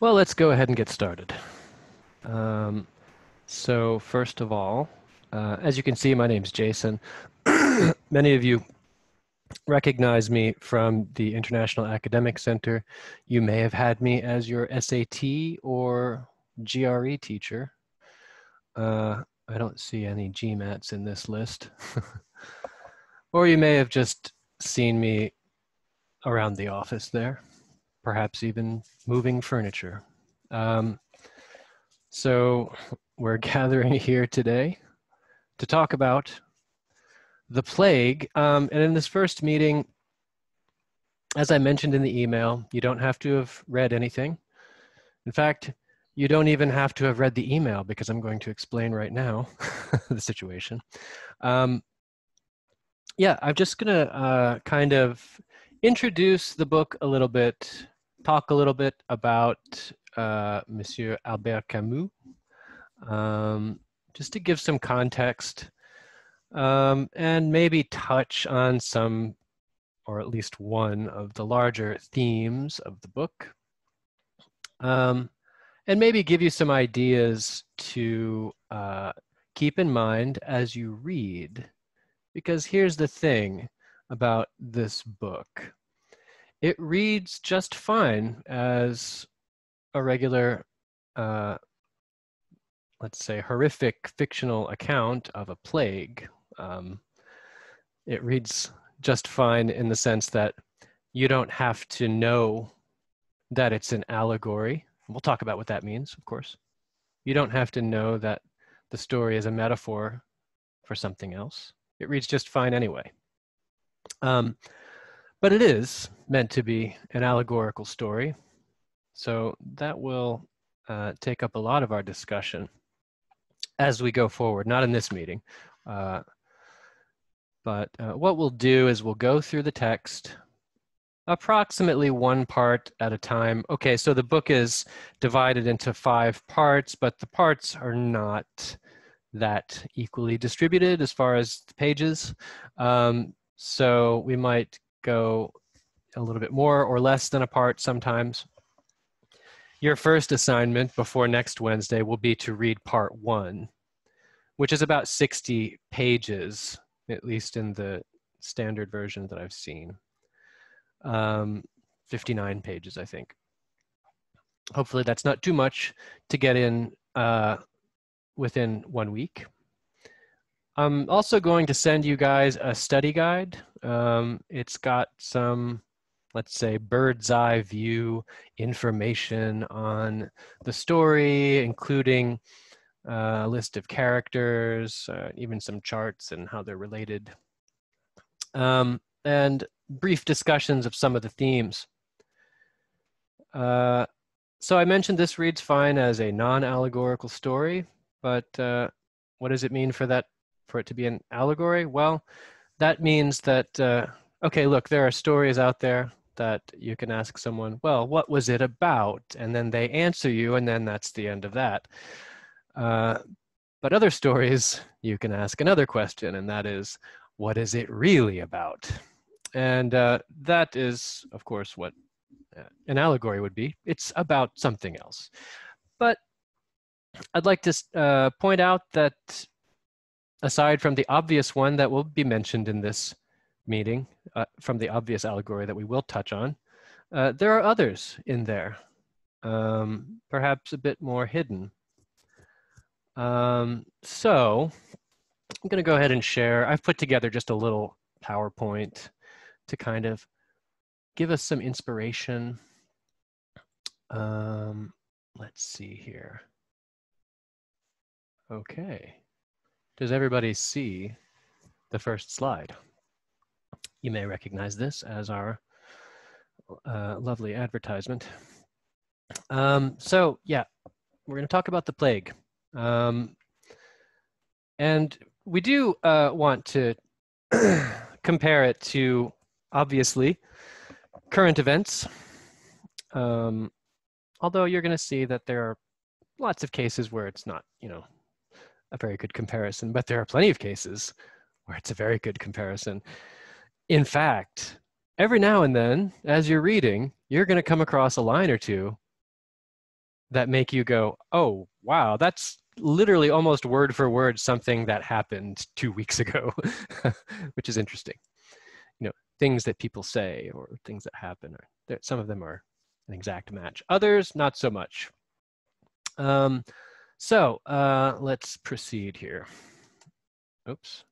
Well, let's go ahead and get started. Um, so first of all, as you can see, my name's Jason. Many of you recognize me from the International Academic Center. You may have had me as your SAT or GRE teacher. I don't see any GMATs in this list. Or you may have just seen me around the office there, perhaps even moving furniture. So we're gathering here today to talk about the plague. And in this first meeting, as I mentioned in the email, you don't have to have read anything. In fact, you don't even have to have read the email because I'm going to explain right now the situation. Yeah, I'm just gonna kind of introduce the book a little bit, talk a little bit about Monsieur Albert Camus, just to give some context, and maybe touch on some, or at least one of the larger themes of the book, and maybe give you some ideas to keep in mind as you read. Because here's the thing about this book. It reads just fine as a regular, let's say, horrific fictional account of a plague. It reads just fine in the sense that you don't have to know that it's an allegory. We'll talk about what that means, of course. You don't have to know that the story is a metaphor for something else. It reads just fine anyway. But it is meant to be an allegorical story. So that will take up a lot of our discussion as we go forward, not in this meeting. But what we'll do is we'll go through the text approximately one part at a time. Okay, so the book is divided into 5 parts, but the parts are not that equally distributed as far as the pages. So we might go a little bit more or less than a part sometimes. Your first assignment before next Wednesday will be to read part 1, which is about 60 pages, at least in the standard version that I've seen. 59 pages, I think. Hopefully that's not too much to get in within 1 week. I'm also going to send you guys a study guide. It's got some, let's say, bird's eye view information on the story, including a list of characters, even some charts and how they're related, and brief discussions of some of the themes. So I mentioned this reads fine as a non-allegorical story, but what does it mean for it to be an allegory? Well, that means that, okay, look, there are stories out there that you can ask someone, well, what was it about? And then they answer you, and then that's the end of that. But other stories, you can ask another question, and that is, what is it really about? And that is, of course, what an allegory would be. It's about something else. But I'd like to point out that aside from the obvious one that will be mentioned in this meeting, from the obvious allegory that we will touch on, there are others in there, perhaps a bit more hidden. So I'm going to go ahead and share. I've put together just a little PowerPoint to kind of give us some inspiration. Let's see here. Okay. Does everybody see the first slide? You may recognize this as our lovely advertisement. So yeah, we're going to talk about the plague. And we do want to compare it to, obviously, current events. Although you're going to see that there are lots of cases where it's not, a very good comparison, but there are plenty of cases where it's a very good comparison. In fact, every now and then, as you're reading, you're going to come across a line or two that make you go, oh, wow, that's literally almost word for word something that happened 2 weeks ago, which is interesting. You know, things that people say or things that happen, some of them are an exact match. Others, not so much. Let's proceed here. Oops.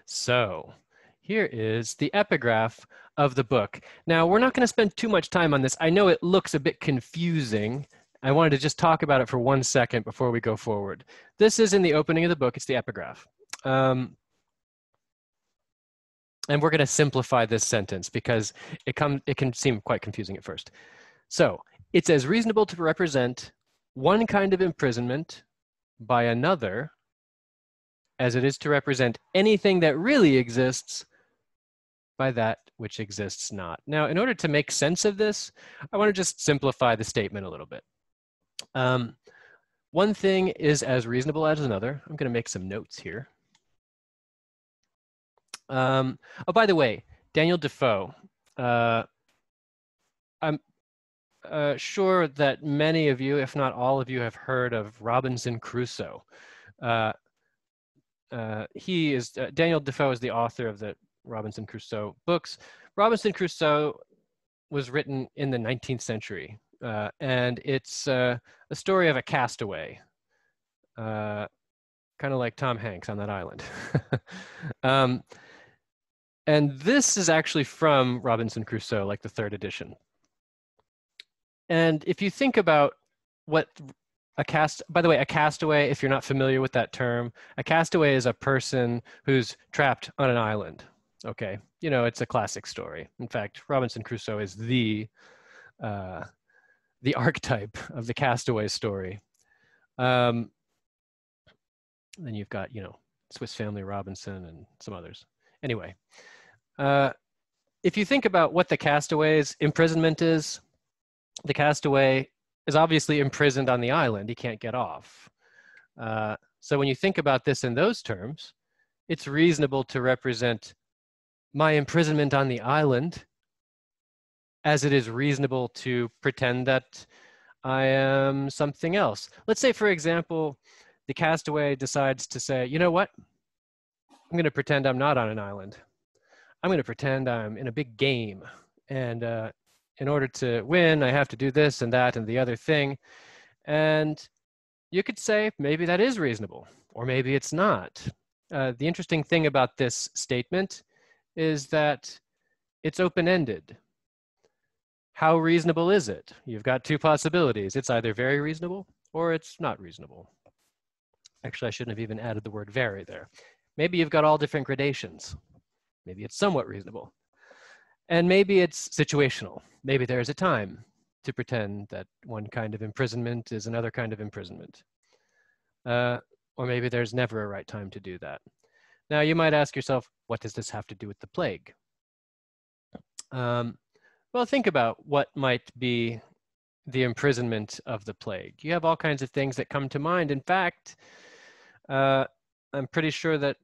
So here is the epigraph of the book. Now, we're not going to spend too much time on this. I know it looks a bit confusing. I wanted to just talk about it for 1 second before we go forward. This is in the opening of the book. It's the epigraph. And we're going to simplify this sentence because it can seem quite confusing at first. So it's as reasonable to represent one kind of imprisonment by another as it is to represent anything that really exists by that which exists not. Now, in order to make sense of this, I want to just simplify the statement a little bit. One thing is as reasonable as another. I'm going to make some notes here. Oh, by the way, Daniel Defoe. I'm sure that many of you, if not all of you, have heard of Robinson Crusoe. Daniel Defoe is the author of the Robinson Crusoe books. Robinson Crusoe was written in the 19th century, and it's a story of a castaway, kind of like Tom Hanks on that island. And this is actually from Robinson Crusoe, like the 3rd edition. And if you think about what by the way, a castaway, if you're not familiar with that term, a castaway is a person who's trapped on an island. Okay, you know, it's a classic story. In fact, Robinson Crusoe is the archetype of the castaway story. Then you've got, you know, Swiss Family Robinson and some others. Anyway, if you think about what the castaway's imprisonment is, the castaway is obviously imprisoned on the island. He can't get off. So when you think about this in those terms, it's reasonable to represent my imprisonment on the island as it is reasonable to pretend that I am something else. Let's say, for example, the castaway decides to say, you know what? I'm going to pretend I'm not on an island. I'm going to pretend I'm in a big game. And in order to win, I have to do this and that and the other thing. And you could say maybe that is reasonable, or maybe it's not. The interesting thing about this statement is that it's open-ended. How reasonable is it? You've got 2 possibilities. It's either very reasonable or it's not reasonable. Actually, I shouldn't have even added the word very there. Maybe you've got all different gradations. Maybe it's somewhat reasonable. And maybe it's situational. Maybe there's a time to pretend that one kind of imprisonment is another kind of imprisonment. Or maybe there's never a right time to do that. Now, you might ask yourself, what does this have to do with the plague? Well, think about what might be the imprisonment of the plague. You have all kinds of things that come to mind. In fact, I'm pretty sure that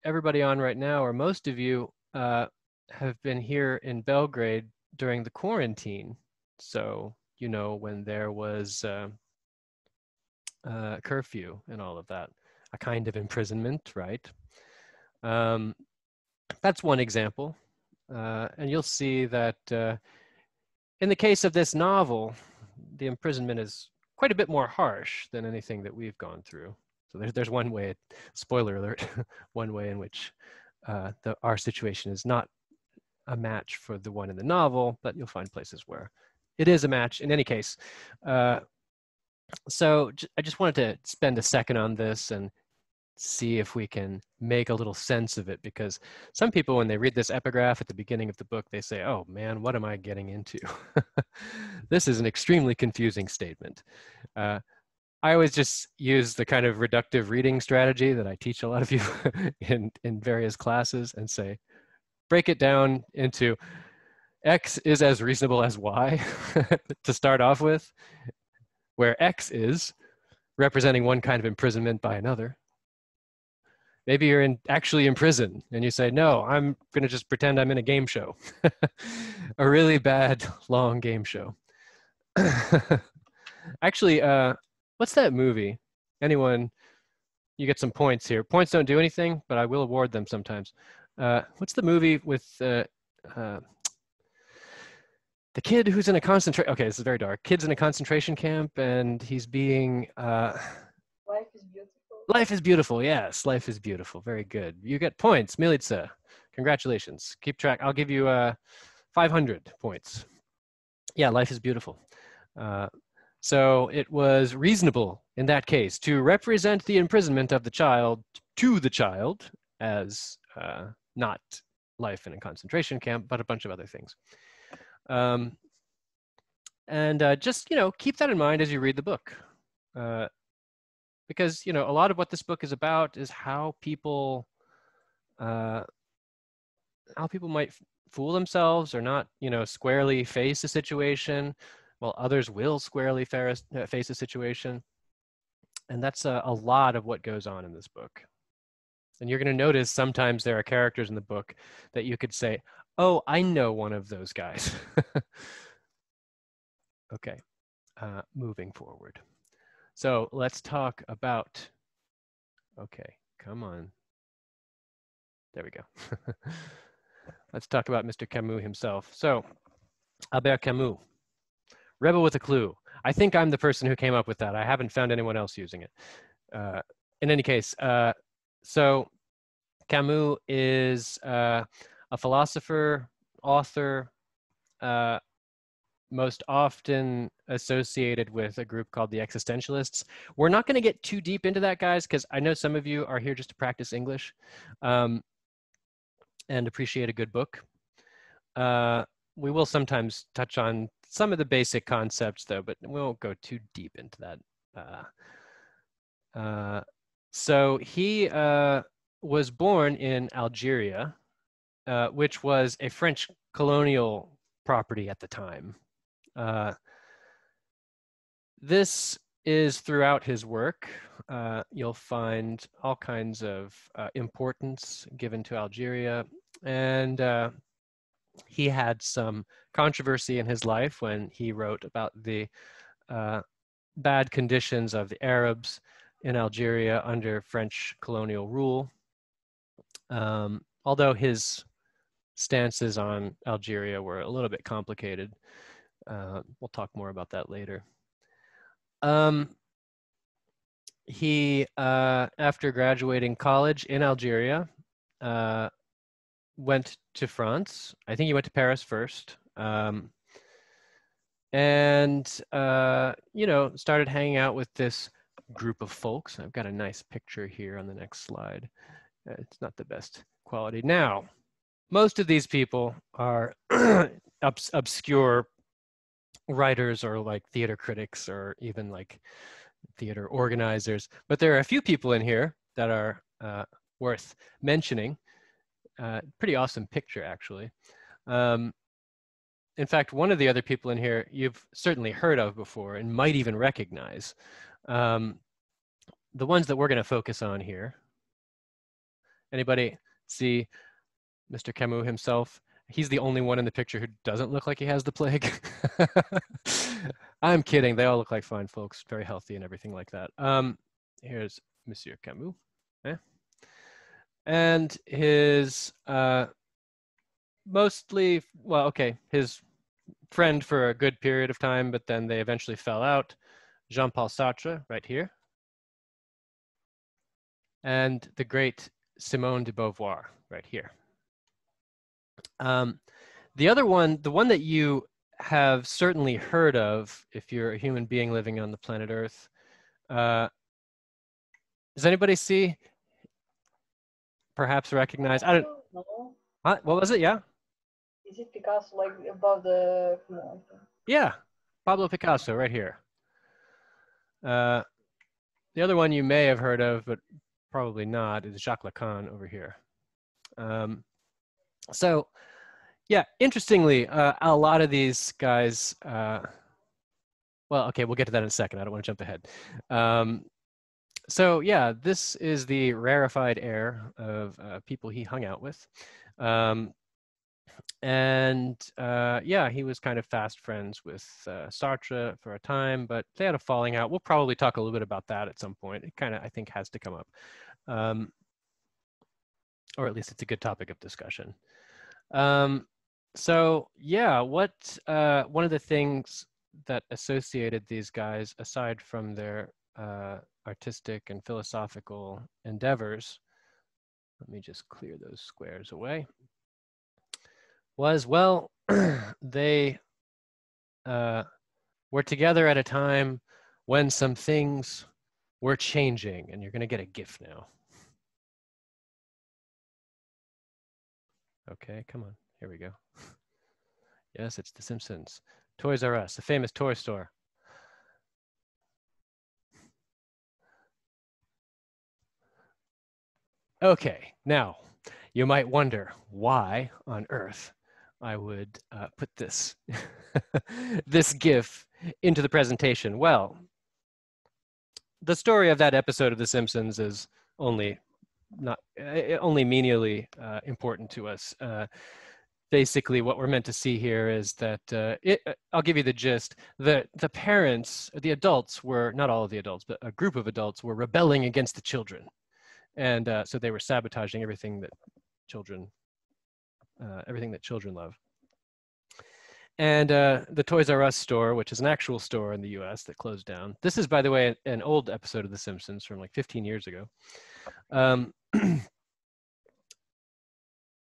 everybody on right now, or most of you, have been here in Belgrade during the quarantine. So, you know, when there was curfew and all of that, a kind of imprisonment, right? That's one example. And you'll see that in the case of this novel, the imprisonment is quite a bit more harsh than anything that we've gone through. So there's one way, spoiler alert, one way in which our situation is not a match for the one in the novel, but you'll find places where it is a match in any case. So I just wanted to spend a second on this and see if we can make a little sense of it, because some people, when they read this epigraph at the beginning of the book, they say, oh man, what am I getting into? This is an extremely confusing statement. I always just use the kind of reductive reading strategy that I teach a lot of you in various classes and say, break it down into X is as reasonable as Y to start off with, where X is representing one kind of imprisonment by another. Maybe you're actually in prison and you say, no, I'm going to just pretend I'm in a game show. a really bad long game show. Actually, what's that movie? Anyone? You get some points here. Points don't do anything, but I will award them sometimes. What's the movie with uh, the kid who's in a concentration? Okay, this is very dark. Kid's in a concentration camp, and he's being. Life is beautiful. Life is beautiful. Yes, life is beautiful. Very good. You get points, Milica. Congratulations. Keep track. I'll give you 500 points. Yeah, life is beautiful. So it was reasonable in that case to represent the imprisonment of the child to the child as not life in a concentration camp, but a bunch of other things. Just, keep that in mind as you read the book. Because, a lot of what this book is about is how people might fool themselves or not, squarely face a situation, while others will squarely face a situation. And that's a lot of what goes on in this book. And you're going to notice sometimes there are characters in the book that you could say, oh, I know one of those guys. Okay, moving forward. So let's talk about, okay, come on. There we go. Let's talk about Mr. Camus himself. So, Albert Camus, Rebel with a Clue. I think I'm the person who came up with that. I haven't found anyone else using it. In any case, so Camus is a philosopher, author, most often associated with a group called the Existentialists. We're not going to get too deep into that, guys, because I know some of you are here just to practice English and appreciate a good book. We will sometimes touch on some of the basic concepts, though, but we won't go too deep into that. So he was born in Algeria, which was a French colonial property at the time. This is throughout his work. You'll find all kinds of importance given to Algeria, and he had some controversy in his life when he wrote about the bad conditions of the Arabs in Algeria under French colonial rule. Although his stances on Algeria were a little bit complicated. We'll talk more about that later. He, after graduating college in Algeria, went to France. I think he went to Paris first. Started hanging out with this group of folks. I've got a nice picture here on the next slide. It's not the best quality. Now, most of these people are obscure writers or like theater critics or even like theater organizers, but there are a few people in here that are worth mentioning. Pretty awesome picture, actually. In fact, one of the other people in here you've certainly heard of before and might even recognize. The ones that we're going to focus on here. Anybody see Mr. Camus himself? He's the only one in the picture who doesn't look like he has the plague. I'm kidding. They all look like fine folks, very healthy and everything like that. Here's Monsieur Camus. And his his friend for a good period of time, but then they eventually fell out, Jean-Paul Sartre, right here. And the great Simone de Beauvoir, right here. The other one, the one that you have certainly heard of if you're a human being living on the planet Earth, does anybody see, perhaps recognize? I don't know. What was it? Yeah? Is it Picasso, like above the... Yeah, Pablo Picasso, right here. The other one you may have heard of, but probably not, is Jacques Lacan over here. So, yeah, interestingly, a lot of these guys, well, okay, we'll get to that in a second. I don't want to jump ahead. So, yeah, this is the rarefied air of people he hung out with. And yeah, he was kind of fast friends with Sartre for a time, but they had a falling out. We'll probably talk a little bit about that at some point. It kind of, I think, has to come up. Or at least it's a good topic of discussion. So yeah, one of the things that associated these guys, aside from their artistic and philosophical endeavors, let me just clear those squares away, was, well, they were together at a time when some things were changing, and you're going to get a GIF now. Okay, come on, here we go. Yes, it's The Simpsons. Toys R Us, a famous toy store. Okay, now you might wonder why on earth I would put this this GIF into the presentation. Well, the story of that episode of The Simpsons is only menially important to us. Basically, what we're meant to see here is that I'll give you the gist. The parents, the adults were, not all of the adults, but a group of adults were rebelling against the children. And so they were sabotaging everything that children love. And the Toys R Us store, which is an actual store in the US that closed down. This is, by the way, an old episode of The Simpsons from like 15 years ago.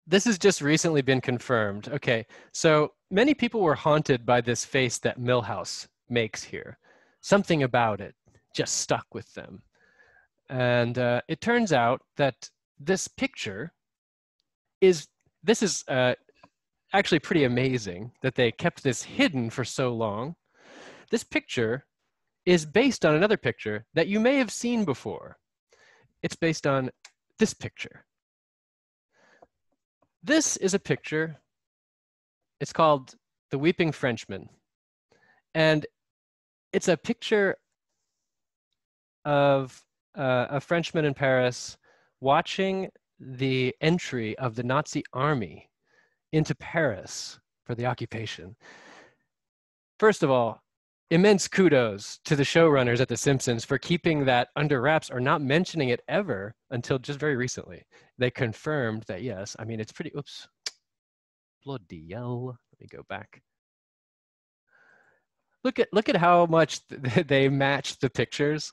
This has just recently been confirmed. Okay, so many people were haunted by this face that Milhouse makes here. Something about it just stuck with them. And it turns out that this picture is actually pretty amazing that they kept this hidden for so long. This picture is based on another picture that you may have seen before. It's based on this picture. This is a picture. It's called The Weeping Frenchman. And it's a picture of a Frenchman in Paris watching the entry of the Nazi army into Paris for the occupation. First of all, immense kudos to the showrunners at The Simpsons for keeping that under wraps or not mentioning it ever until just very recently. They confirmed that, yes, I mean, it's pretty, oops, bloody hell. Let me go back. Look at how much they match the pictures.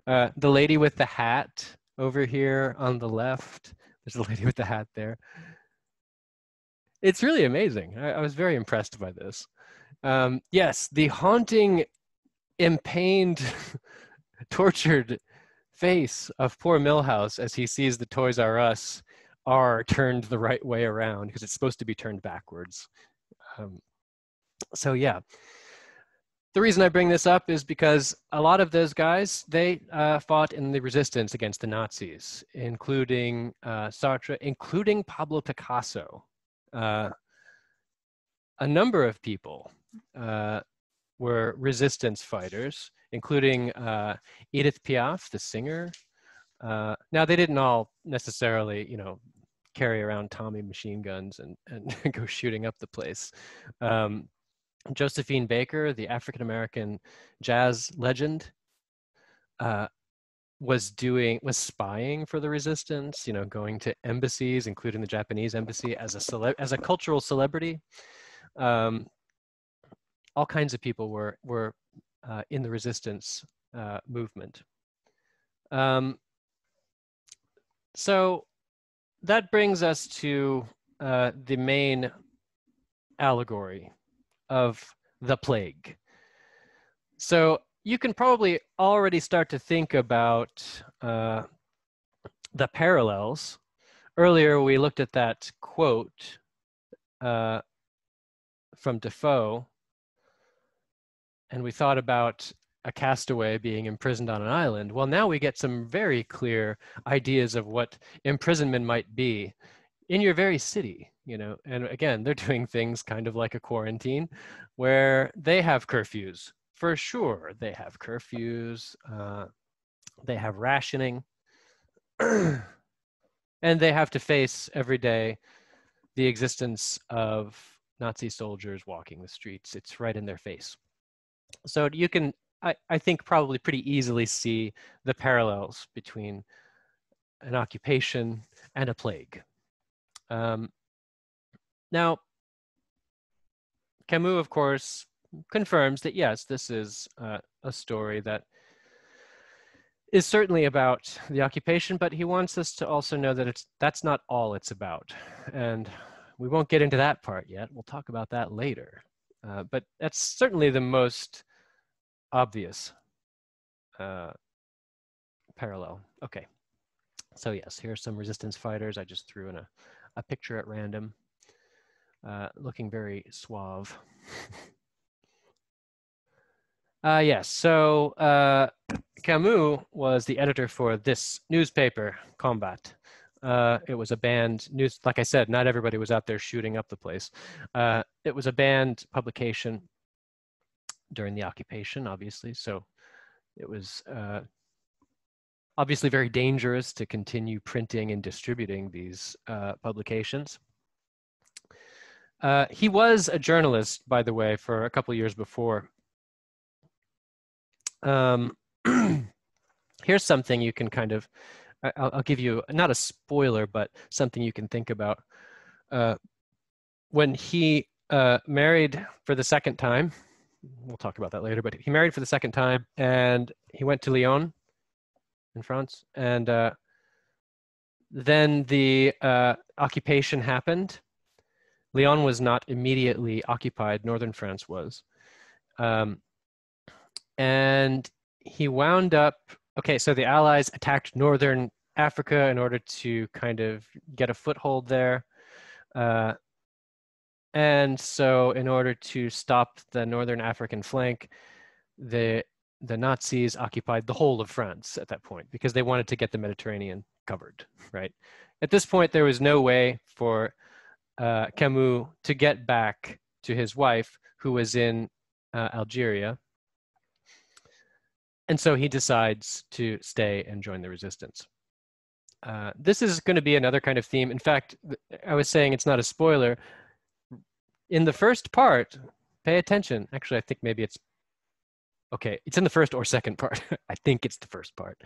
The lady with the hat over here on the left. There's a lady with the hat there. It's really amazing. I was very impressed by this. Yes, the haunting, impained, tortured face of poor Milhouse as he sees the Toys R Us are turned the right way around because it's supposed to be turned backwards. So yeah. The reason I bring this up is because a lot of those guys, they fought in the resistance against the Nazis, including Sartre, including Pablo Picasso. A number of people were resistance fighters, including Edith Piaf, the singer. Now, they didn't all necessarily, carry around Tommy machine guns and go shooting up the place. Josephine Baker, the African-American jazz legend, was spying for the resistance, going to embassies, including the Japanese embassy, as a cultural celebrity. All kinds of people were in the resistance movement. So that brings us to the main allegory of the plague. So you can probably already start to think about the parallels. Earlier, we looked at that quote from Defoe, and we thought about a castaway being imprisoned on an island. Well, now we get some very clear ideas of what imprisonment might be in your very city, and again, they're doing things kind of like a quarantine where they have curfews. For sure, they have curfews, they have rationing, and they have to face every day the existence of Nazi soldiers walking the streets. It's right in their face. So you can, I think, probably pretty easily see the parallels between an occupation and a plague. Now, Camus, of course, confirms that, yes, this is a story that is certainly about the occupation, but he wants us to also know that that's not all it's about. And we won't get into that part yet. We'll talk about that later. But that's certainly the most obvious parallel. Okay. So yes, here's some resistance fighters. I just threw in a picture at random, looking very suave. Yes, so Camus was the editor for this newspaper, Combat. It was a banned news, like I said, not everybody was out there shooting up the place. It was a banned publication during the occupation, obviously, so it was obviously very dangerous to continue printing and distributing these publications. He was a journalist, by the way, for a couple of years before. Here's something you can kind of, I'll give you, not a spoiler, but something you can think about. When he married for the second time, we'll talk about that later, but he married for the second time and he went to Lyon in France. And then the occupation happened. Lyon was not immediately occupied, northern France was. And he wound up, okay, so the Allies attacked northern Africa in order to kind of get a foothold there. And so in order to stop the northern African flank, the Nazis occupied the whole of France at that point because they wanted to get the Mediterranean covered, right? At this point, there was no way for Camus to get back to his wife, who was in Algeria. And so he decides to stay and join the resistance. This is going to be another kind of theme. In fact, I was saying it's not a spoiler. In the first part, pay attention. Actually, I think maybe it's, okay, it's in the first or second part. I think it's the first part.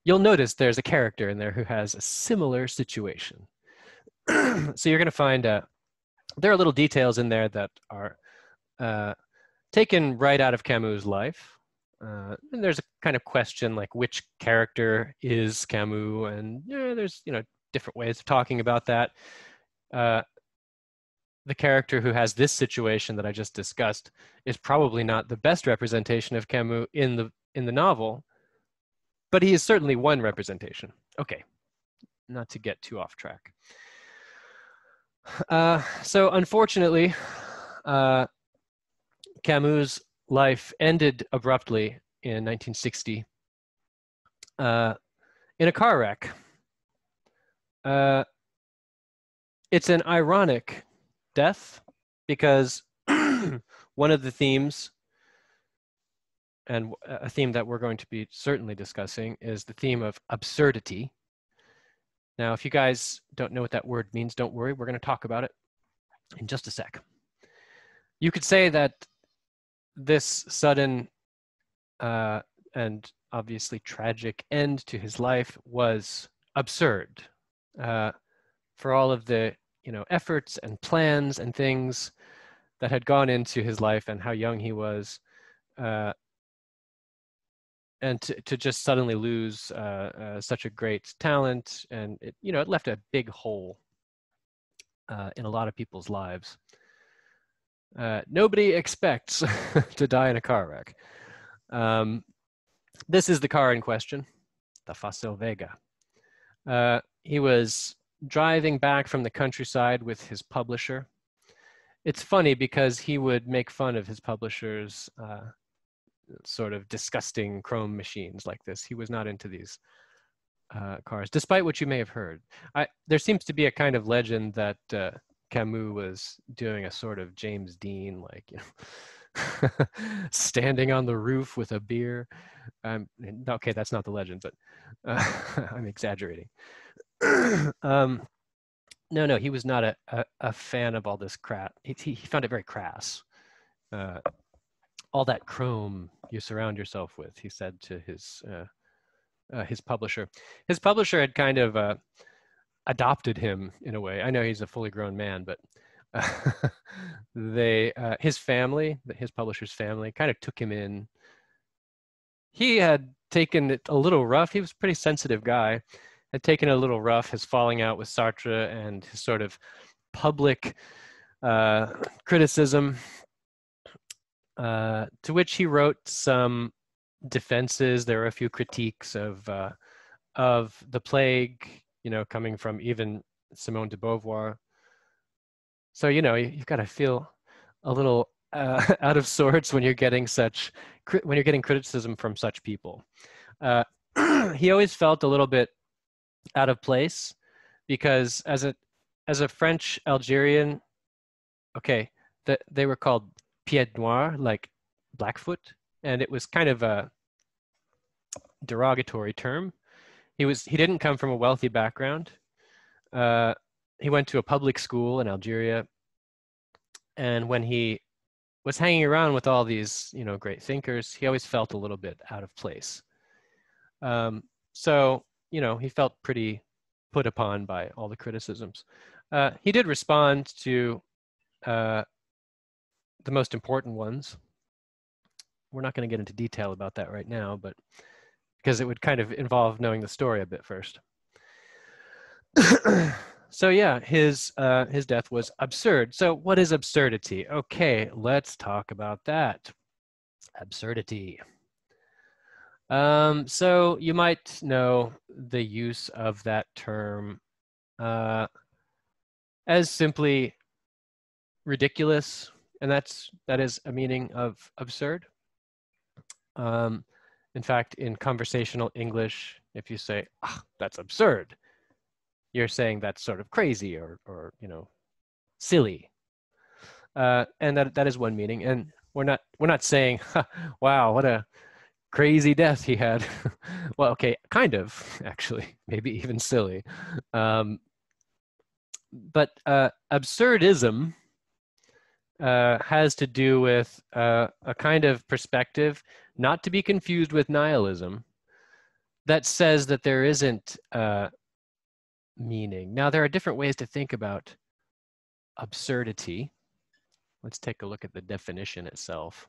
You'll notice there's a character in there who has a similar situation. So you're going to find, there are little details in there that are taken right out of Camus' life. And there's a kind of question like which character is Camus, and there's different ways of talking about that. The character who has this situation that I just discussed is probably not the best representation of Camus in the novel, but he is certainly one representation. Okay, not to get too off track. So unfortunately, Camus' life ended abruptly in 1960 in a car wreck. It's an ironic death because one of the themes, and a theme that we're going to be certainly discussing, is the theme of absurdity. Now, if you guys don't know what that word means, don't worry, we're going to talk about it in just a sec. You could say that this sudden and obviously tragic end to his life was absurd for all of the efforts and plans and things that had gone into his life and how young he was, and to just suddenly lose such a great talent, and it left a big hole in a lot of people's lives. Nobody expects to die in a car wreck. This is the car in question, the Facel Vega. He was driving back from the countryside with his publisher. It's funny because he would make fun of his publisher's sort of disgusting chrome machines like this. He was not into these cars, despite what you may have heard. There seems to be a kind of legend that Camus was doing a sort of James Dean, like, standing on the roof with a beer. Okay, that's not the legend, but I'm exaggerating. No, he was not a fan of all this crap. He found it very crass. All that chrome you surround yourself with, he said to his publisher. His publisher had kind of adopted him in a way. I know he's a fully grown man, but his family, his publisher's family, kind of took him in. He had taken it a little rough. He was a pretty sensitive guy. Had taken it a little rough, his falling out with Sartre and his sort of public criticism, to which he wrote some defenses. There were a few critiques of the plague, coming from even Simone de Beauvoir. So, you've got to feel a little out of sorts when you're getting criticism from such people. He always felt a little bit out of place because as a French Algerian, okay, they were called pied noir, like Blackfoot, and it was kind of a derogatory term. He didn't come from a wealthy background. He went to a public school in Algeria, and when he was hanging around with all these, great thinkers, he always felt a little bit out of place. So, he felt pretty put upon by all the criticisms. He did respond to the most important ones. We're not going to get into detail about that right now, but because it would kind of involve knowing the story a bit first. So yeah, his death was absurd. So what is absurdity? Okay, let's talk about that. Absurdity. So you might know the use of that term as simply ridiculous, and that is a meaning of absurd. In fact, in conversational English, if you say, that's absurd, you're saying that's sort of crazy or silly. And that is one meaning. And we're not saying, wow, what a crazy death he had. Well, okay, kind of, actually, maybe even silly. But absurdism has to do with a kind of perspective, not to be confused with nihilism, that says that there isn't meaning. Now, there are different ways to think about absurdity. Let's take a look at the definition itself.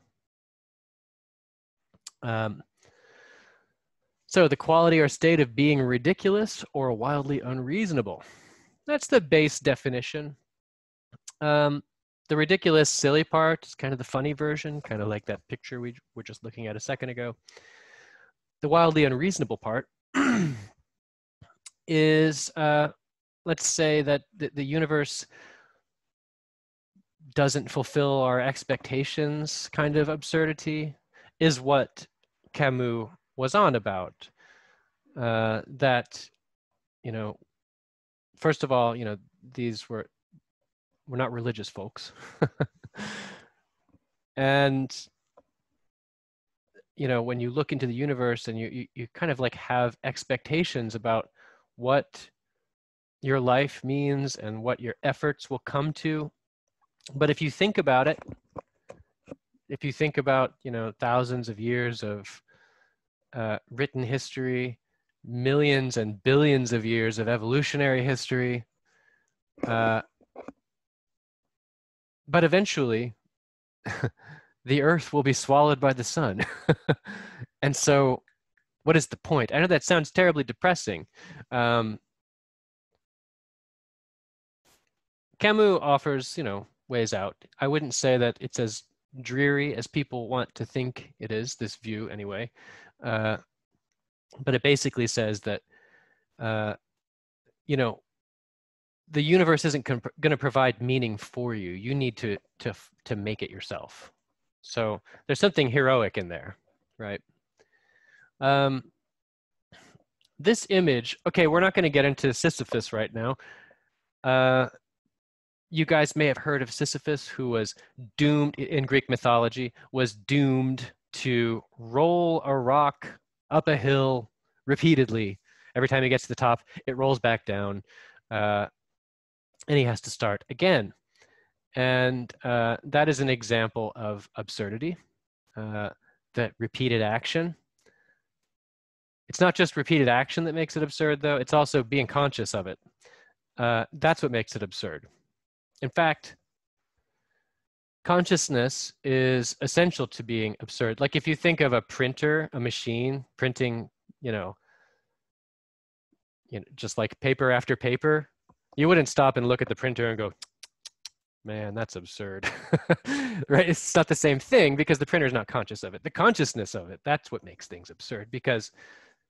So the quality or state of being ridiculous or wildly unreasonable. That's the base definition. The ridiculous, silly part is kind of the funny version, kind of like that picture we were just looking at a second ago. The wildly unreasonable part is, let's say that the universe doesn't fulfill our expectations kind of absurdity, is what Camus was on about. That, first of all, these were not religious folks. And, when you look into the universe and you kind of like have expectations about what your life means and what your efforts will come to. But if you think about it, thousands of years of written history, millions and billions of years of evolutionary history, but eventually the earth will be swallowed by the sun. And so what is the point? I know that sounds terribly depressing. Camus offers, ways out. I wouldn't say that it's as dreary as people want to think it is, this view anyway. But it basically says that, the universe isn't going to provide meaning for you. You need to make it yourself. So there's something heroic in there, right? This image, okay, we're not going to get into Sisyphus right now. You guys may have heard of Sisyphus, who was doomed in Greek mythology, was doomed to roll a rock up a hill repeatedly. Every time he gets to the top, it rolls back down. and he has to start again. And that is an example of absurdity, that repeated action. It's not just repeated action that makes it absurd, though. It's also being conscious of it. That's what makes it absurd. In fact, consciousness is essential to being absurd. Like if you think of a printer, a machine printing, just like paper after paper, you wouldn't stop and look at the printer and go, man, that's absurd, right? It's not the same thing because the printer is not conscious of it. The consciousness of it, that's what makes things absurd, because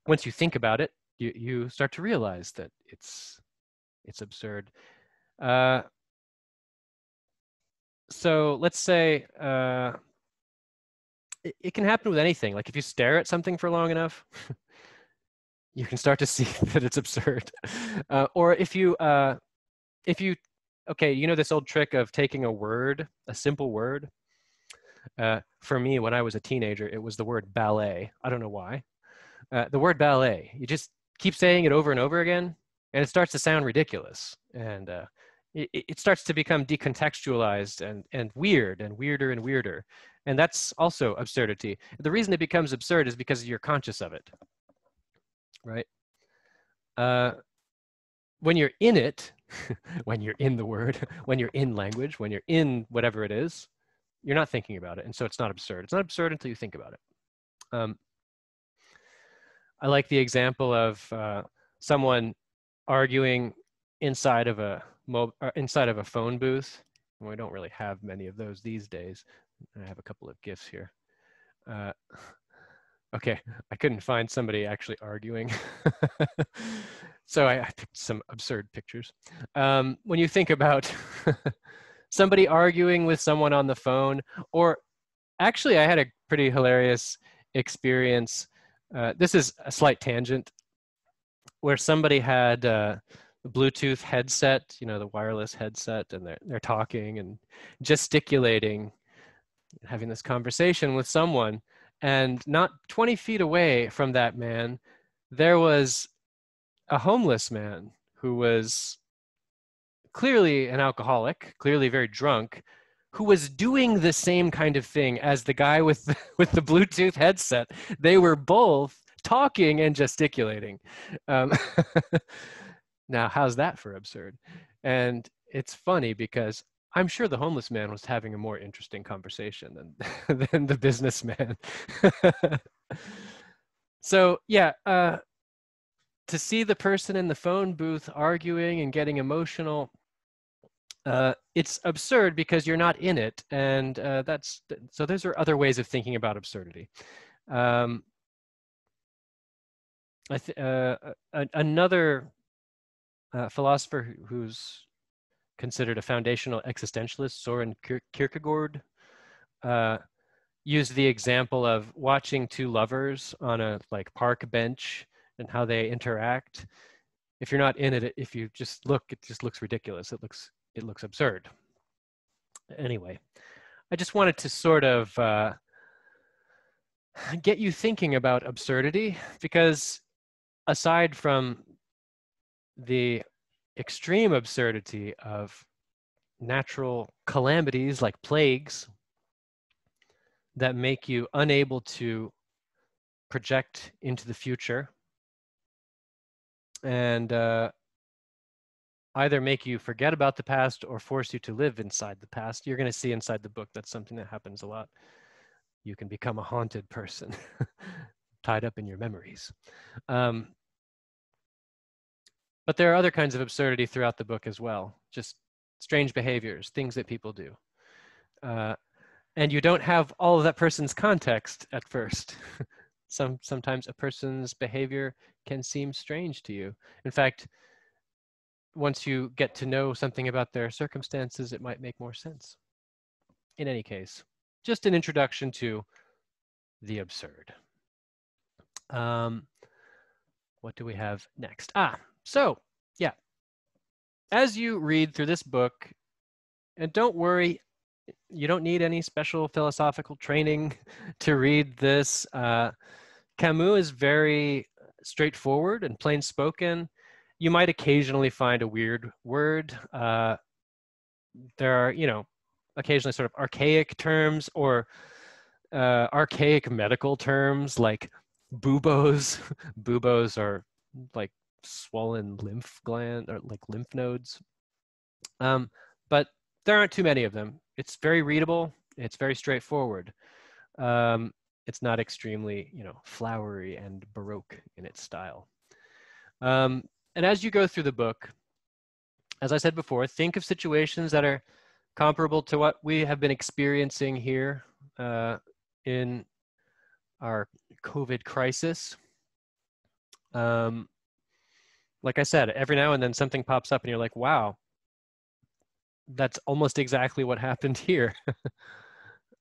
once you think about it, you start to realize that it's absurd. So let's say it can happen with anything. Like if you stare at something for long enough, you can start to see that it's absurd. Or if you, okay, you know this old trick of taking a word, a simple word. For me, when I was a teenager, it was the word ballet. I don't know why. The word ballet, you just keep saying it over and over again, and it starts to sound ridiculous. And it starts to become decontextualized and weird and weirder and weirder. And that's also absurdity. The reason it becomes absurd is because you're conscious of it, right? When you're in it, when you're in the word, when you're in language, when you're in whatever it is, you're not thinking about it. And so it's not absurd. It's not absurd until you think about it. I like the example of someone arguing inside of a phone booth. We don't really have many of those these days. I have a couple of GIFs here. Okay, I couldn't find somebody actually arguing. So I picked some absurd pictures. When you think about somebody arguing with someone on the phone, or actually I had a pretty hilarious experience. This is a slight tangent, where somebody had a Bluetooth headset, the wireless headset, and they're talking and gesticulating, having this conversation with someone. And not 20 feet away from that man, there was a homeless man who was clearly an alcoholic, clearly very drunk, who was doing the same kind of thing as the guy with the Bluetooth headset. They were both talking and gesticulating. Now, how's that for absurd? And it's funny because I'm sure the homeless man was having a more interesting conversation than the businessman. So yeah, to see the person in the phone booth arguing and getting emotional, it's absurd because you're not in it. And so those are other ways of thinking about absurdity. Another philosopher who's considered a foundational existentialist, Soren Kierkegaard, used the example of watching two lovers on a park bench and how they interact. If you're not in it, if you just look, it just looks ridiculous. It looks absurd. Anyway, I just wanted to sort of get you thinking about absurdity, because aside from the extreme absurdity of natural calamities like plagues that make you unable to project into the future and either make you forget about the past or force you to live inside the past. You're going to see inside the book that's something that happens a lot. You can become a haunted person tied up in your memories. But there are other kinds of absurdity throughout the book as well, just strange behaviors, things that people do. And you don't have all of that person's context at first. Sometimes a person's behavior can seem strange to you. In fact, once you get to know something about their circumstances, it might make more sense. In any case, just an introduction to the absurd. What do we have next? So yeah, as you read through this book, and don't worry, you don't need any special philosophical training to read this. Camus is very straightforward and plain spoken, You might occasionally find a weird word. There are, you know, occasionally sort of archaic terms or archaic medical terms like buboes. Buboes are like swollen lymph gland or like lymph nodes. But there aren't too many of them. It's very readable. It's very straightforward. It's not extremely, you know, flowery and Baroque in its style. And as you go through the book, as I said before, think of situations that are comparable to what we have been experiencing here in our COVID crisis. Like I said, every now and then something pops up and you're like, wow, that's almost exactly what happened here.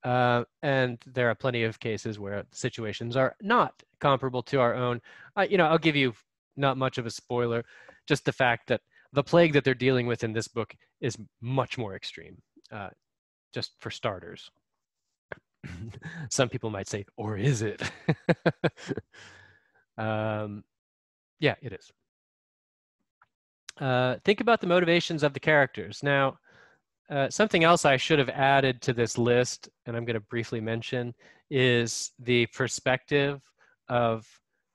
And there are plenty of cases where situations are not comparable to our own. You know, I'll give you not much of a spoiler, just the fact that the plague that they're dealing with in this book is much more extreme, just for starters. Some people might say, or is it? Yeah, it is. Think about the motivations of the characters. Now, something else I should have added to this list, and I'm going to briefly mention, is the perspective of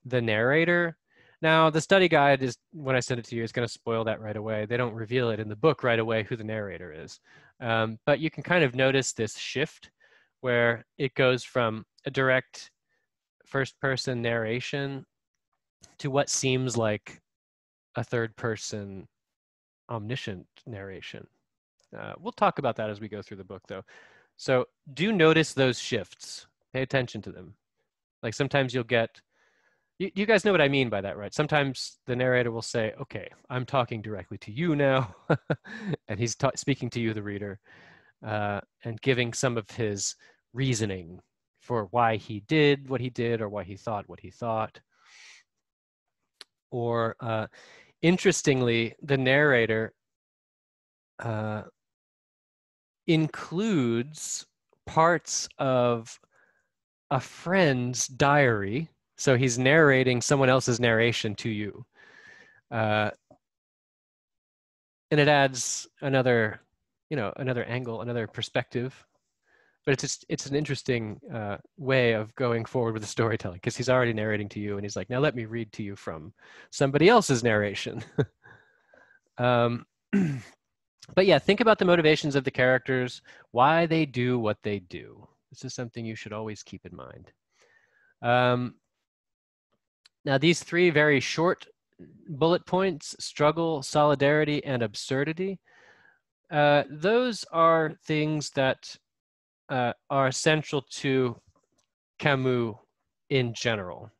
the narrator. Now, the study guide is, when I send it to you, is going to spoil that right away. They don't reveal it in the book right away who the narrator is. But you can kind of notice this shift where it goes from a direct first-person narration to what seems like a third-person omniscient narration. We'll talk about that as we go through the book, though. So do notice those shifts. Pay attention to them. Like sometimes you'll get, you guys know what I mean by that, right? Sometimes the narrator will say, okay, I'm talking directly to you now. And he's speaking to you, the reader, and giving some of his reasoning for why he did what he did or why he thought what he thought. Or interestingly, the narrator includes parts of a friend's diary. So he's narrating someone else's narration to you. And it adds another, you know, another angle, another perspective. But it's an interesting way of going forward with the storytelling, because he's already narrating to you and he's like, now let me read to you from somebody else's narration. But yeah, think about the motivations of the characters, why they do what they do. This is something you should always keep in mind. Now, these three very short bullet points, struggle, solidarity, and absurdity, those are things that are central to Camus in general.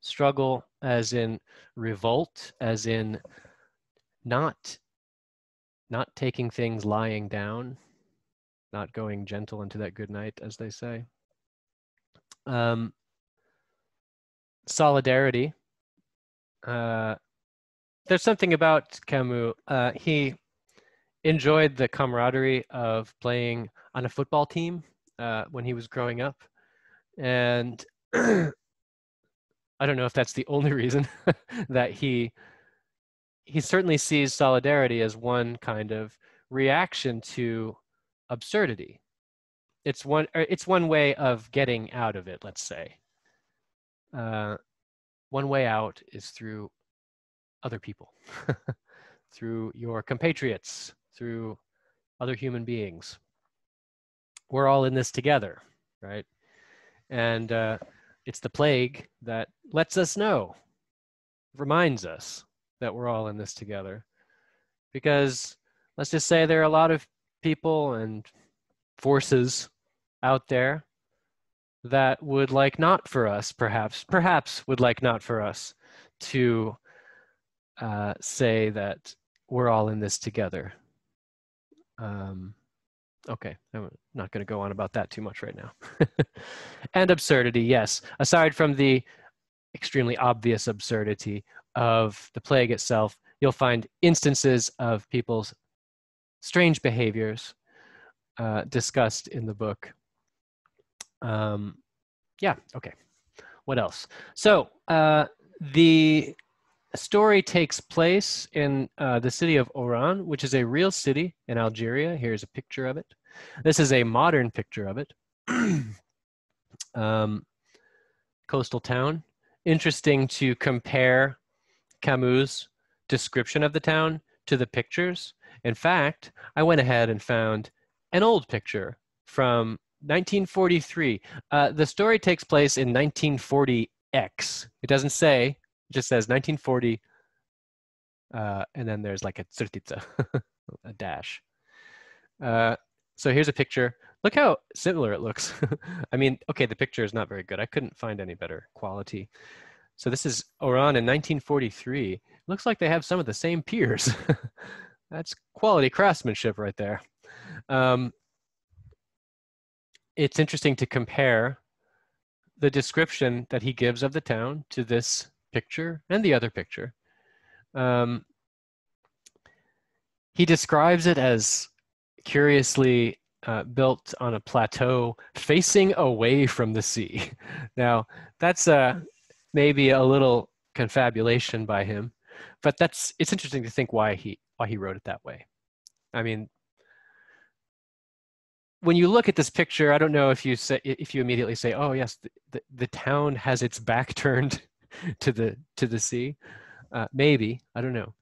Struggle as in revolt, as in not taking things lying down, not going gentle into that good night, as they say. Solidarity. There's something about Camus. He enjoyed the camaraderie of playing on a football team when he was growing up. And I don't know if that's the only reason that he certainly sees solidarity as one kind of reaction to absurdity. It's one way of getting out of it, let's say. One way out is through other people, through your compatriots, through other human beings. We're all in this together, right? And it's the plague that lets us know, reminds us that we're all in this together. Because let's just say there are a lot of people and forces out there that would like not for us, perhaps would like not for us to say that we're all in this together. Okay, I'm not going to go on about that too much right now. And absurdity, yes. Aside from the extremely obvious absurdity of the plague itself, you'll find instances of people's strange behaviors discussed in the book. Yeah, okay. What else? So the story takes place in the city of Oran, which is a real city in Algeria. Here's a picture of it. This is a modern picture of it. Coastal town. Interesting to compare Camus' description of the town to the pictures. In fact, I went ahead and found an old picture from 1943. The story takes place in 1940X. It doesn't say, it just says 1940, and then there's like a crtica, a dash. So here's a picture. Look how similar it looks. I mean, okay, the picture is not very good. I couldn't find any better quality. So this is Oran in 1943. Looks like they have some of the same piers. That's quality craftsmanship right there. It's interesting to compare the description that he gives of the town to this picture and the other picture. He describes it as curiously built on a plateau facing away from the sea. Now, that's maybe a little confabulation by him, but it's interesting to think why he wrote it that way. I mean, when you look at this picture, I don't know if you immediately say, "Oh yes, the town has its back turned to the sea." Maybe, I don't know.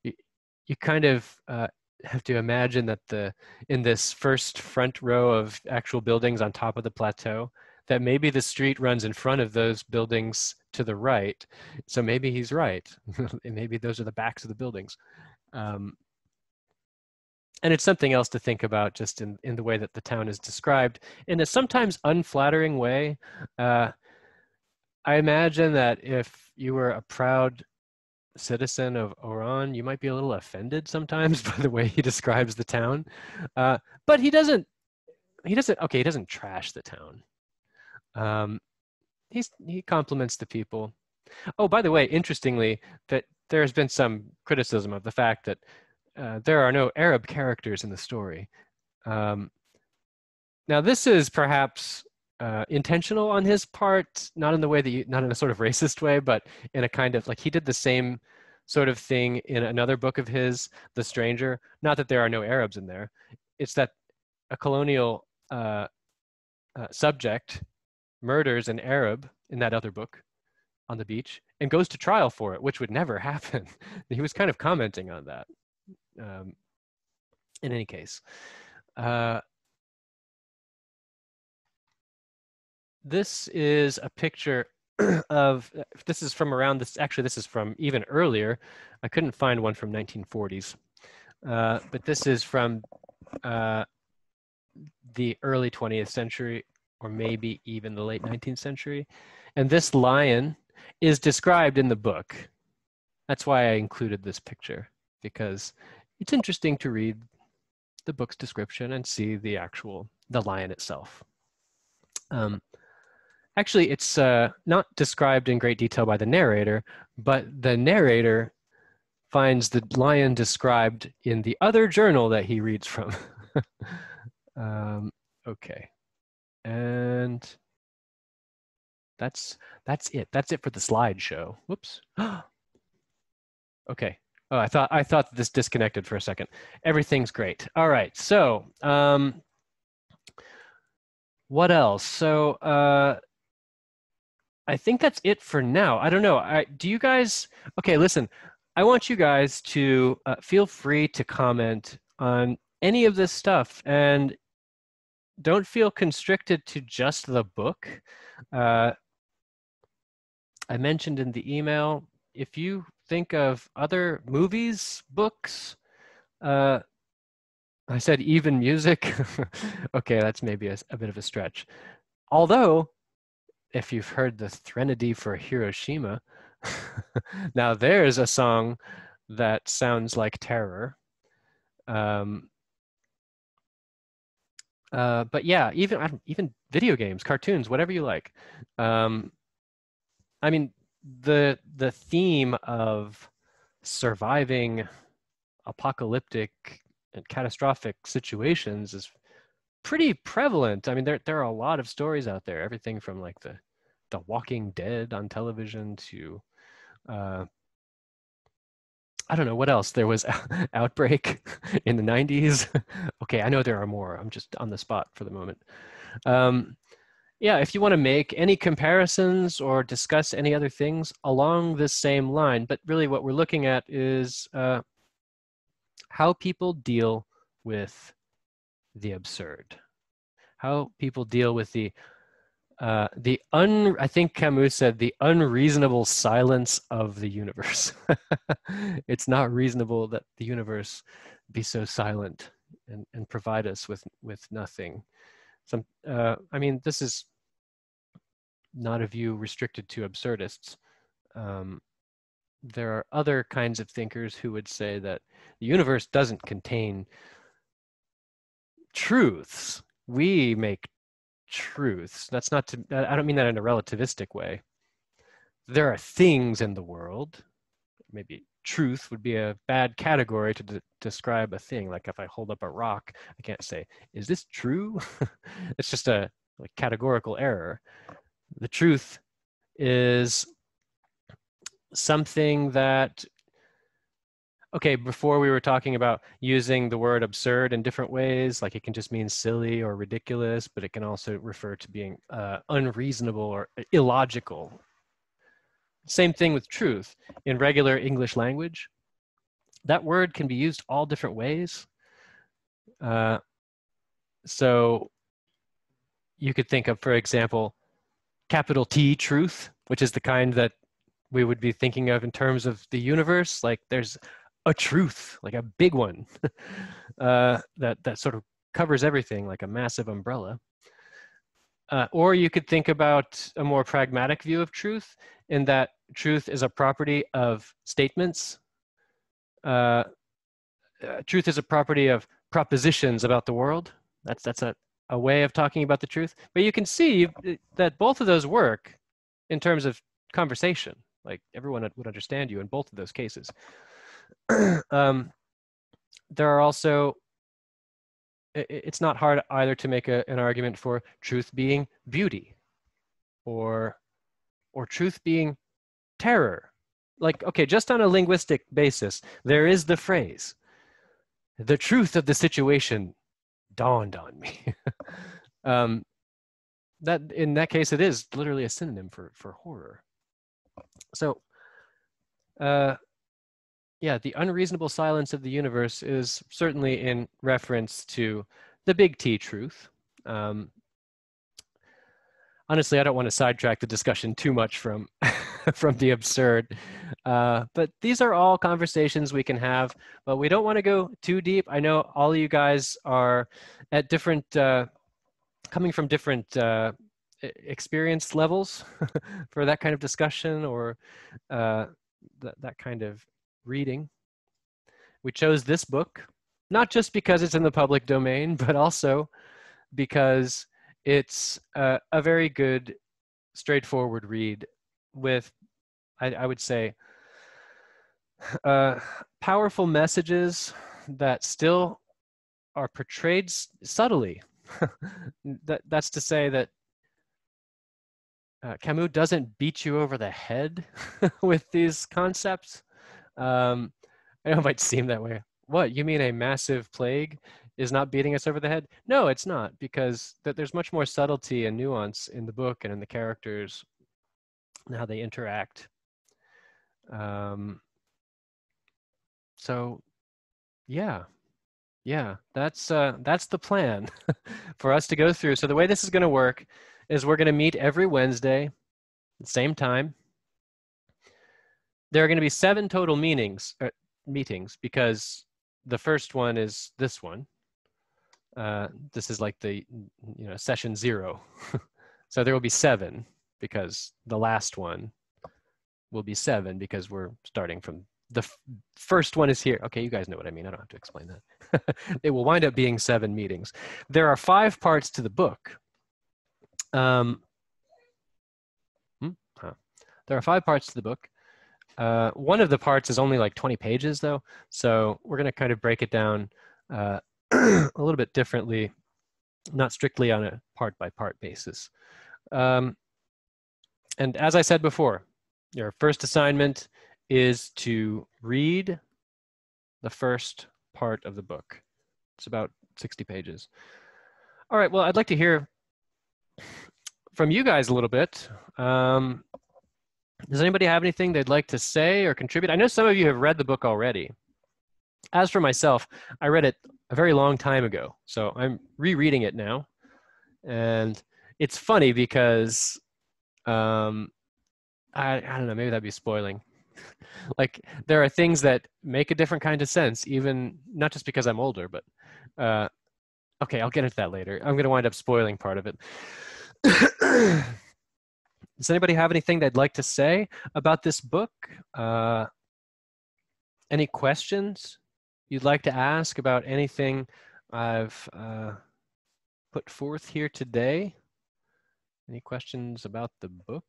You kind of have to imagine that in this first front row of actual buildings on top of the plateau, that maybe the street runs in front of those buildings to the right. So maybe he's right. And maybe those are the backs of the buildings. And it's something else to think about just in the way that the town is described in a sometimes unflattering way. I imagine that if you were a proud citizen of Oran, you might be a little offended sometimes by the way he describes the town. But he doesn't trash the town. He compliments the people. Oh, by the way, interestingly, that there has been some criticism of the fact that there are no Arab characters in the story. Now, this is perhaps intentional on his part, not in a sort of racist way, but in a kind of like he did the same sort of thing in another book of his, The Stranger. Not that there are no Arabs in there. It's that a colonial subject murders an Arab in that other book on the beach and goes to trial for it, which would never happen. He was kind of commenting on that. In any case, this is a picture of, this is from around this, actually this is from even earlier. I couldn't find one from 1940s, but this is from the early 20th century, or maybe even the late 19th century. And this lion is described in the book. That's why I included this picture, because it's interesting to read the book's description and see the lion itself. Actually, it's not described in great detail by the narrator, but the narrator finds the lion described in the other journal that he reads from. Okay, and that's it. That's it for the slideshow. Whoops. Okay. Oh, I thought this disconnected for a second. Everything's great. All right. So, what else? So, I think that's it for now. I don't know. Do you guys? Okay, listen. I want you guys to feel free to comment on any of this stuff, and don't feel constricted to just the book. I mentioned in the email, if you think of other movies, books, I said even music. Okay, that's maybe a bit of a stretch. Although, if you've heard the Threnody for Hiroshima, now there's a song that sounds like terror. But yeah, even video games, cartoons, whatever you like. I mean, the theme of surviving apocalyptic and catastrophic situations is pretty prevalent. I mean, there are a lot of stories out there, everything from like the Walking Dead on television to I don't know what else. There was Outbreak in the 90s. Okay, I know there are more. I'm just on the spot for the moment. Yeah, if you want to make any comparisons or discuss any other things along this same line, but really what we're looking at is how people deal with the absurd, how people deal with I think Camus said the unreasonable silence of the universe. It's not reasonable that the universe be so silent and provide us with nothing. I mean, this is not a view restricted to absurdists. There are other kinds of thinkers who would say that the universe doesn't contain truths. We make truths. That's not to, I don't mean that in a relativistic way. There are things in the world. Maybe truth would be a bad category to describe a thing. Like if I hold up a rock, I can't say, is this true? It's just a categorical error. The truth is something that, okay, before we were talking about using the word absurd in different ways, like it can just mean silly or ridiculous, but it can also refer to being unreasonable or illogical. Same thing with truth. In regular English language, that word can be used all different ways. So you could think of, for example, capital T truth, which is the kind that we would be thinking of in terms of the universe. Like there's a truth, like a big one, that sort of covers everything, like a massive umbrella. Or you could think about a more pragmatic view of truth, in that truth is a property of statements. Truth is a property of propositions about the world. That's a way of talking about the truth. But you can see that both of those work in terms of conversation. Like everyone would understand you in both of those cases. There are also, it's not hard either to make an argument for truth being beauty, or truth being terror. Like, okay, just on a linguistic basis, there is the phrase, the truth of the situation dawned on me. That in that case, it is literally a synonym for horror. So, yeah, the unreasonable silence of the universe is certainly in reference to the big T truth. Honestly, I don't want to sidetrack the discussion too much from from the absurd, but these are all conversations we can have, but we don't want to go too deep. I know all of you guys are at different, coming from different experience levels for that kind of discussion, or that kind of reading. We chose this book, not just because it's in the public domain, but also because it's a very good, straightforward read with, I would say, powerful messages that still are portrayed subtly. That's to say that Camus doesn't beat you over the head with these concepts. I know it might seem that way. What, you mean a massive plague is not beating us over the head? No, it's not, because there's much more subtlety and nuance in the book and in the characters and how they interact. So yeah, that's the plan for us to go through. So the way this is going to work is we're going to meet every Wednesday, the same time. There are going to be 7 total meetings, because the first one is this one. This is like the session 0. So there will be 7, because the last one will be 7, because we're starting from the first one is here. Okay, you guys know what I mean. I don't have to explain that. It will wind up being 7 meetings. There are 5 parts to the book. There are 5 parts to the book. One of the parts is only like 20 pages, though. So we're going to kind of break it down a little bit differently, not strictly on a part-by-part basis. And as I said before, your first assignment is to read the first part of the book. It's about 60 pages. All right, well, I'd like to hear from you guys a little bit. Does anybody have anything they'd like to say or contribute? I know some of you have read the book already. As for myself, I read it a very long time ago, so I'm rereading it now. And it's funny because, I don't know, maybe that'd be spoiling. Like, there are things that make a different kind of sense, even not just because I'm older, but okay, I'll get into that later. I'm going to wind up spoiling part of it. Does anybody have anything they'd like to say about this book? Any questions you'd like to ask about anything I've put forth here today? Any questions about the book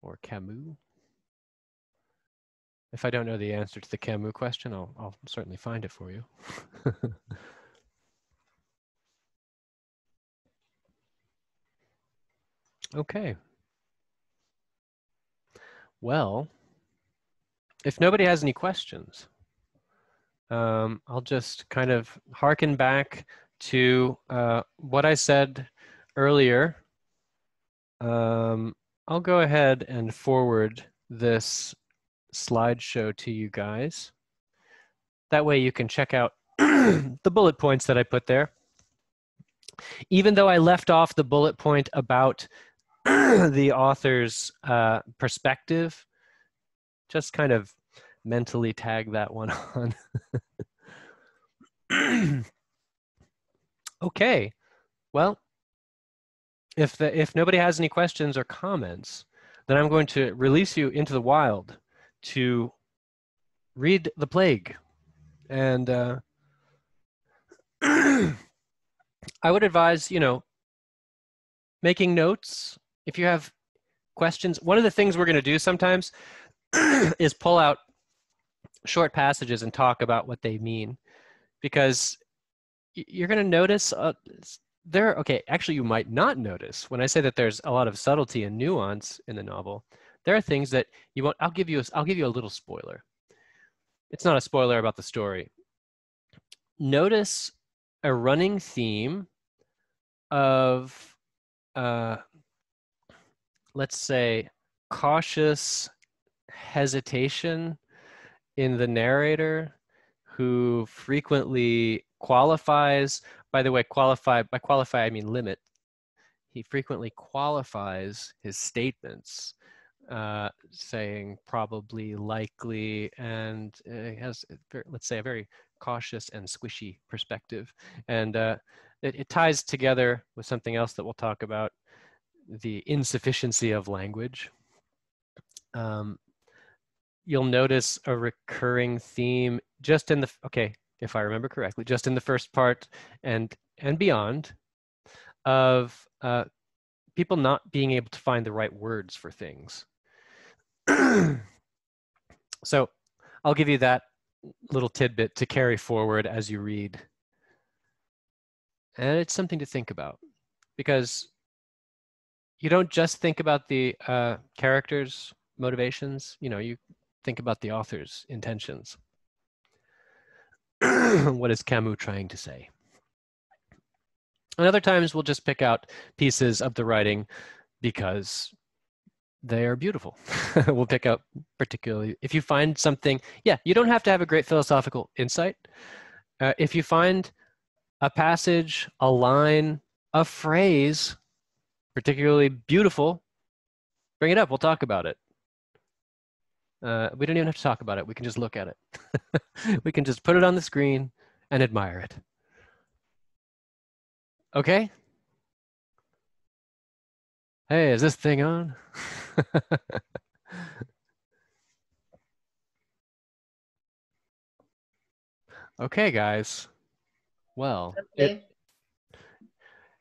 or Camus? If I don't know the answer to the Camus question, I'll certainly find it for you. Okay. Well, if nobody has any questions, I'll just kind of harken back to what I said earlier. I'll go ahead and forward this slideshow to you guys. That way you can check out the bullet points that I put there. Even though I left off the bullet point about the author's perspective, just kind of mentally tag that one on. Okay, well, if nobody has any questions or comments, then I'm going to release you into the wild to read The Plague. And I would advise, making notes. If you have questions, one of the things we're going to do sometimes is pull out short passages and talk about what they mean, because you're going to notice okay, actually you might not notice when I say that there's a lot of subtlety and nuance in the novel. There are things that you won't. I'll give you a little spoiler. It's not a spoiler about the story. Notice a running theme of let's say cautious hesitation in the narrator, who frequently qualifies. By the way, qualify I mean limit. He frequently qualifies his statements, saying probably, likely, and has, let's say, a very cautious and squishy perspective. And it ties together with something else that we'll talk about, the insufficiency of language. You'll notice a recurring theme just in the, okay, if I remember correctly, just in the first part and beyond, of people not being able to find the right words for things. So I'll give you that little tidbit to carry forward as you read. And it's something to think about, because you don't just think about the characters' motivations, you think about the author's intentions. What is Camus trying to say? And other times we'll just pick out pieces of the writing because they are beautiful. We'll pick out particularly, if you find something, you don't have to have a great philosophical insight. If you find a passage, a line, a phrase particularly beautiful, bring it up, we'll talk about it. We don't even have to talk about it. We can just look at it. We can just put it on the screen and admire it. Okay? Hey, is this thing on? Okay, guys. Well, Okay.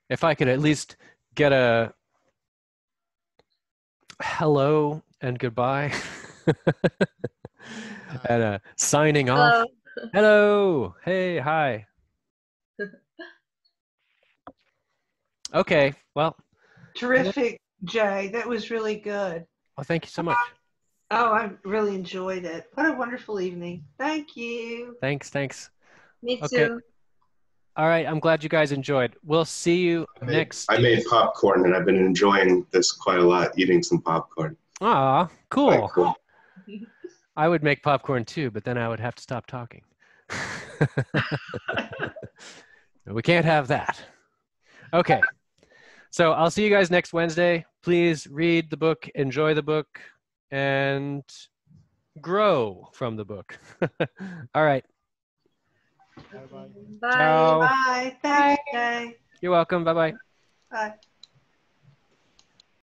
if I could at least get a hello and goodbye and a signing off. Hello. Hello. Hey, hi. Okay, well. Terrific, Jay. That was really good. Well, thank you so much. Oh, I really enjoyed it. What a wonderful evening. Thank you. Thanks. Me Okay. too. All right. I'm glad you guys enjoyed. We'll see you next. I made popcorn, and I've been enjoying this quite a lot, eating some popcorn. Aw, Quite cool. cool. I would make popcorn too, but then I would have to stop talking. We can't have that. Okay. So I'll see you guys next Wednesday. Please read the book, enjoy the book, and grow from the book. All right. Okay. Bye. Ciao. Bye. Thanks, Jay. You're welcome. Bye-bye. Bye.